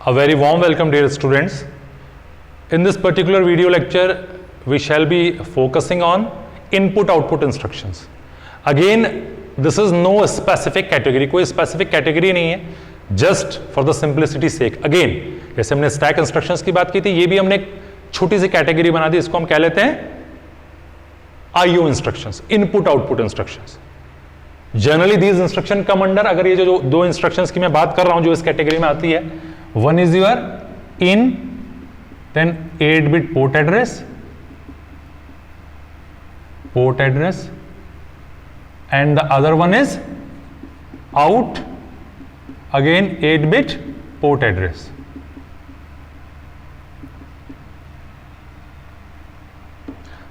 A very warm welcome, dear students. In this particular video lecture, we shall be focusing on input-output instructions. Again, this is no specific category. कोई specific category नहीं है. Just for the simplicity sake. Again, जैसे हमने stack instructions की बात की थी, ये भी हमने एक छोटी सी category बना दी. इसको हम क्या लेते हैं? IO instructions, input-output instructions. Generally, these instructions come under, अगर ये जो दो instructions की मैं बात कर रहा हूँ जो इस category में आती है, one is your in, then 8-bit port address, and the other one is out, again 8-bit port address.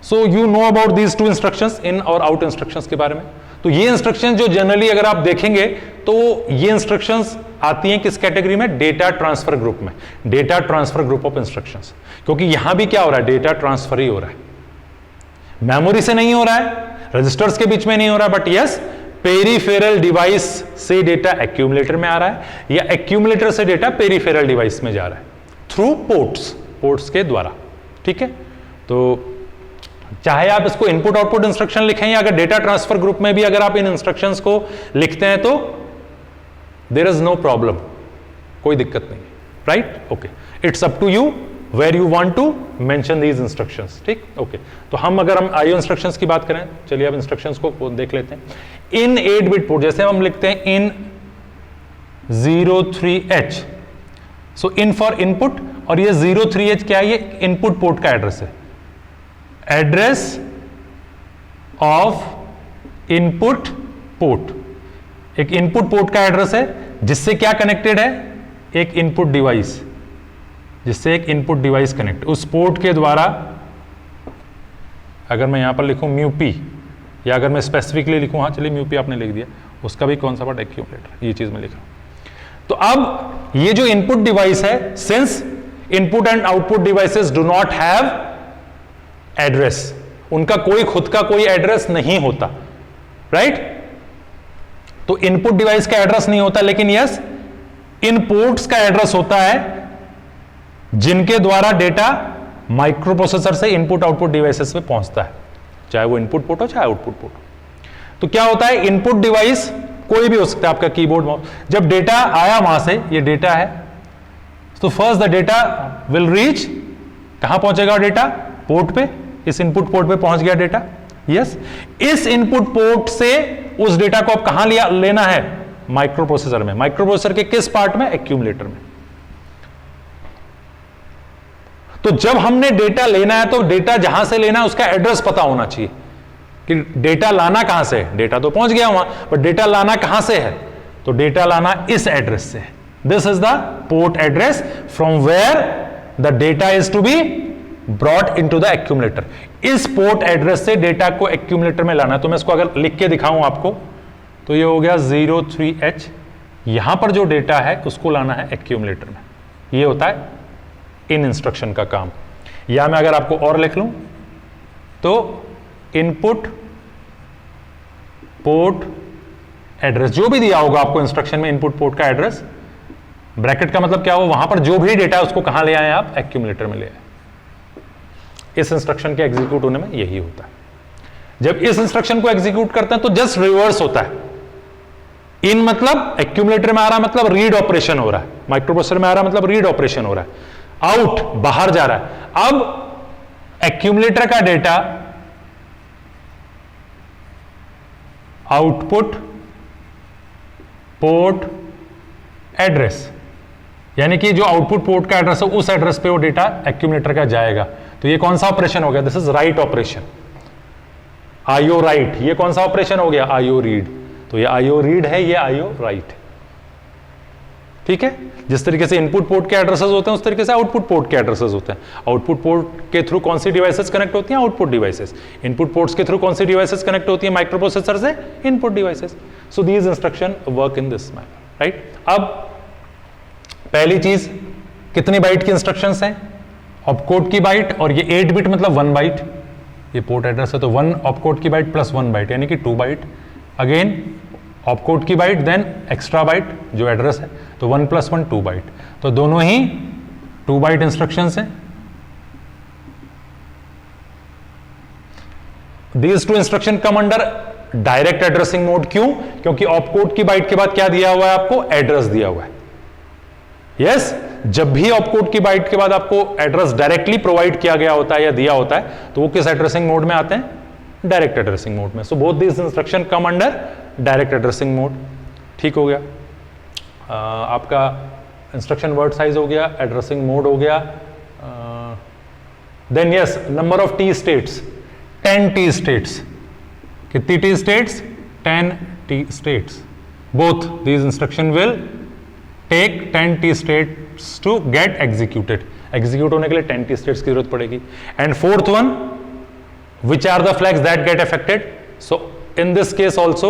So you know about these two instructions, in और out instructions के बारे में. तो ये इंस्ट्रक्शन जो जनरली अगर आप देखेंगे तो ये इंस्ट्रक्शंस आती हैं किस कैटेगरी में? डेटा ट्रांसफर ग्रुप में. Data transfer group of instructions. क्योंकि यहां भी क्या हो रहा है? डेटा ट्रांसफर ही हो रहा है. मेमोरी से नहीं हो रहा है, रजिस्टर्स के बीच में नहीं हो रहा है, बट यस पेरिफेरल डिवाइस से डेटा एक्यूमुलेटर में आ रहा है या एक्यूमुलेटर से डेटा पेरिफेरल डिवाइस में जा रहा है थ्रू पोर्ट्स के द्वारा. ठीक है, तो चाहे आप इसको इनपुट आउटपुट इंस्ट्रक्शन लिखें या अगर डेटा ट्रांसफर ग्रुप में भी अगर आप इन इंस्ट्रक्शंस को लिखते हैं तो देयर इज नो प्रॉब्लम, कोई दिक्कत नहीं. Right, okay, it's up to you where you want to mention these instructions. ठीक, ओके. तो हम आईओ इंस्ट्रक्शंस की बात करें, चलिए अब इंस्ट्रक्शंस को देख लेते हैं. इन 8-bit पोर्ट, जैसे हम लिखते हैं इन 03H, so in for input, और ये 03H क्या है? ये इनपुट पोर्ट का एड्रेस है. एड्रेस ऑफ इनपुट पोर्ट, एक इनपुट पोर्ट का एड्रेस है जिससे क्या कनेक्टेड है? एक इनपुट डिवाइस, जिससे एक इनपुट डिवाइस कनेक्ट, उस पोर्ट के द्वारा अगर मैं यहां पर लिखूं म्यूपी, या अगर मैं स्पेसिफिकली लिखूं, हाँ चलिए म्यूपी आपने लिख दिया, उसका भी कौन सा पार्ट? एक्यूमुलेटर. ये चीज मैं लिख रहा हूं. तो अब ये जो इनपुट डिवाइस है, since input and output devices do not have address, उनका कोई खुद का कोई एड्रेस नहीं होता. राइट, तो इनपुट डिवाइस का एड्रेस नहीं होता, लेकिन यस इन पोर्ट्स का एड्रेस होता है जिनके द्वारा डेटा माइक्रो प्रोसेसर से इनपुट आउटपुट डिवाइसेस में पहुंचता है, चाहे वो इनपुट पोर्ट हो चाहे आउटपुट पोर्ट हो. तो क्या होता है? इनपुट डिवाइस कोई भी हो सकता है, आपका कीबोर्ड, माउस. जब डेटा आया वहां से, ये डेटा है, तो first the data will reach, कहां पहुंचेगा डेटा? पोर्ट पे. इस इनपुट पोर्ट पे पहुंच गया डेटा. यस, इस इनपुट पोर्ट से उस डेटा को अब कहां लेना है? माइक्रो प्रोसेसर में. माइक्रो प्रोसेसर के किस पार्ट में? एक्यूमुलेटर में. तो जब हमने डेटा लेना है तो डेटा जहां से लेना है उसका एड्रेस पता होना चाहिए कि डेटा लाना कहां से है. डेटा तो पहुंच गया वहां, बट डेटा लाना कहां से है? तो डेटा लाना इस एड्रेस से है. This is the port address from where the data is to be brought into the accumulator. इस पोर्ट एड्रेस से डेटा को एक्यूमुलेटर में लाना है. तो मैं इसको अगर लिख के दिखाऊं आपको, तो ये हो गया 03H. यहां पर जो डेटा है उसको लाना है एक्यूमुलेटर में. ये होता है इन इंस्ट्रक्शन का काम. या मैं अगर आपको और लिख लूं तो इनपुट पोर्ट एड्रेस, जो भी दिया होगा आपको इंस्ट्रक्शन में इनपुट पोर्ट का एड्रेस, ब्रैकेट का मतलब क्या हो? वहां पर जो भी डेटा है उसको कहां ले आए आप? एक्यूमुलेटर में ले आए. इस इंस्ट्रक्शन के एग्जीक्यूट होने में यही होता है. जब इस इंस्ट्रक्शन को एग्जीक्यूट करते हैं तो जस्ट रिवर्स होता है. इन मतलब एक्यूमुलेटर में आ रहा मतलब रीड ऑपरेशन हो रहा है, माइक्रो प्रोसेसर में आ रहा मतलब रीड ऑपरेशन हो रहा है. आउट, बाहर जा रहा है. अब एक्यूमुलेटर का डेटा आउटपुट पोर्ट एड्रेस, यानी कि जो आउटपुट पोर्ट का एड्रेस है उस एड्रेस पे वो डेटा एक्यूमुलेटर का जाएगा. तो ये कौन सा ऑपरेशन हो गया? This is write operation. IO right. ये कौन सा ऑपरेशन हो गया? IO read. तो ये आईओ रीड है, ये आईओ राइट. ठीक है, जिस तरीके से इनपुट पोर्ट के एड्रेसेस होते हैं उस तरीके से आउटपुट पोर्ट के एड्रेसेस होते हैं. आउटपुट पोर्ट के थ्रू कौन सी डिवाइसेस कनेक्ट होती हैं? Output devices. इनपुट पोर्ट्स के थ्रू कौन सी डिवाइसेस कनेक्ट होती हैं? माइक्रो प्रोसेसर से input devices. So these instruction work in this manner. Right, अब पहली चीज, कितनी बाइट की इंस्ट्रक्शंस हैं? ऑपकोड की बाइट, और ये 8-bit मतलब 1 बाइट. ये पोर्ट एड्रेस है तो 1 ऑपकोड की बाइट प्लस 1 बाइट, यानी कि 2 बाइट. अगेन ऑपकोड की बाइट देन एक्स्ट्रा बाइट जो एड्रेस है, तो 1 + 1 2 बाइट, तो दोनों ही 2 बाइट इंस्ट्रक्शंस हैं। These two instruction come under direct addressing mode. क्यों? क्योंकि ऑपकोड की बाइट के बाद क्या दिया हुआ है आपको? एड्रेस दिया हुआ है। यस, जब भी ऑपकोड की बाइट के बाद आपको एड्रेस डायरेक्टली प्रोवाइड किया गया होता है या दिया होता है, तो वो किस एड्रेसिंग मोड में आते हैं? डायरेक्ट एड्रेसिंग मोड में। So both this instruction come under direct addressing mode. ठीक हो गया। आपका इंस्ट्रक्शन वर्ड साइज हो गया, एड्रेसिंग मोड हो गया। Then yes, number of T states, 10 T states. कितनी T states? 10 T states. Both these instruction will take 10 T states to get executed. Execute होने के लिए 10 टी स्टेट्स की जरूरत पड़ेगी। And fourth one, which are the flags that get affected? So in this case also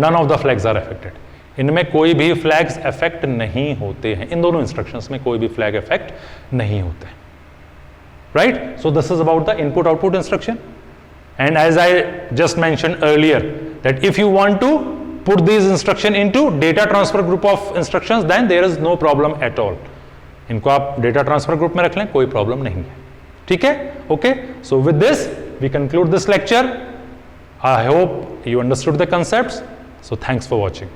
none of the flags are affected. इनमें कोई भी flags affect नहीं होते हैं। इन दोनों इंस्ट्रक्शंस में कोई भी फ्लैग अफेक्ट नहीं होते, right? So this is about the input output instruction. And as I just mention earlier that if you want to put these instruction into data transfer group of instructions, then there is no problem at all. इनको आप data transfer group में रख लें, कोई problem नहीं है। ठीक है? Okay, so with this we conclude this lecture. I hope you understood the concepts. So thanks for watching.